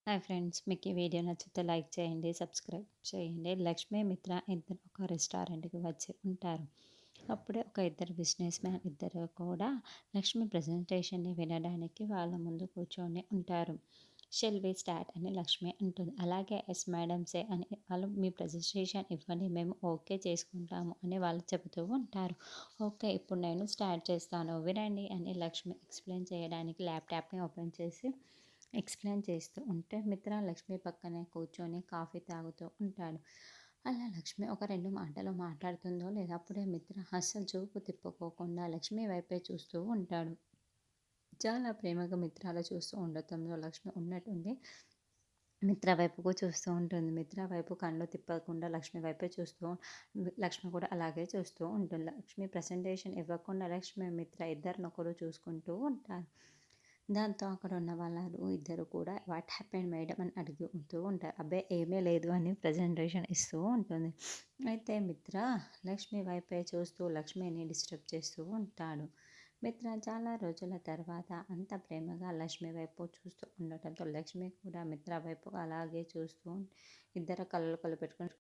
Hi friends, మీకు ఈ video నచ్చితే లైక్ చేయండి, సబ్స్క్రైబ్ చేయండి. లక్ష్మి, మిత్ర ఇద్దరు ఒక రెస్టారెంట్‌కి వచ్చి ఉంటారు. అప్పుడే ఒక ఇద్దరు బిజినెస్ మ్యాన్ ఇద్దరు కూడా లక్ష్మి ప్రజెంటేషన్‌ని వినడానికి వాళ్ళ ముందు కూర్చొని ఉంటారు. షెల్ వి స్టార్ట్ అని లక్ష్మి అంటుంది. అలాగే ఎస్ మేడం సే అని వాళ్ళు మీ ప్రజెంటేషన్ ఇవ్వండి, మేము ఓకే చేసుకుంటాము అని వాళ్ళు చెబుతూ ఉంటారు. ఓకే, ఇప్పుడు నేను స్టార్ట్ చేస్తాను వినండి అని లక్ష్మి ఎక్స్‌ప్లెయిన్ చేయడానికి ల్యాప్‌టాప్‌ని ఓపెన్ చేసి ఎక్స్‌ప్లెయిన్ చేస్తూ ఉంటే మిత్ర లక్ష్మి పక్కనే కూర్చొని కాఫీ తాగుతూ ఉంటాడు. అలా లక్ష్మి ఒక 2 మాటలు మాట్లాడుతుందో లేదో అప్పుడే మిత్ర అస్సలు చూపు తిప్పుకోకుండా లక్ష్మి వైపే చూస్తూ ఉంటాడు. చాలా ప్రేమగా మిత్ర అలా చూస్తూ ఉండటంలో లక్ష్మి ఉన్నట్టుండి మిత్ర వైపుకు చూస్తూ ఉంటుంది. మిత్ర వైపు కళ్ళు తిప్పకుండా లక్ష్మి వైపే చూస్తూ లక్ష్మి కూడా అలాగే చూస్తూ ఉంటుంది. లక్ష్మి ప్రజెంటేషన్ ఇవ్వకుండా లక్ష్మి, మిత్ర ఇద్దరినొకరు చూసుకుంటూ ఉంటారు. దాంతో అక్కడ ఉన్న వాళ్ళు ఇద్దరు కూడా వాట్ హ్యాపెండ్ మేడం అని అడుగుతూ ఉంటారు. అబ్బే ఏమీ లేదు అని ప్రజెంటేషన్ ఇస్తూ ఉంటుంది. అయితే మిత్ర లక్ష్మి వైపే చూస్తూ లక్ష్మిని డిస్టర్బ్ చేస్తూ ఉంటాడు. మిత్ర చాలా రోజుల తర్వాత అంత ప్రేమగా లక్ష్మి వైపు చూస్తూ ఉండటంతో లక్ష్మి కూడా మిత్ర వైపు అలాగే చూస్తూ ఇద్దరు కళ్ళు పెట్టుకుని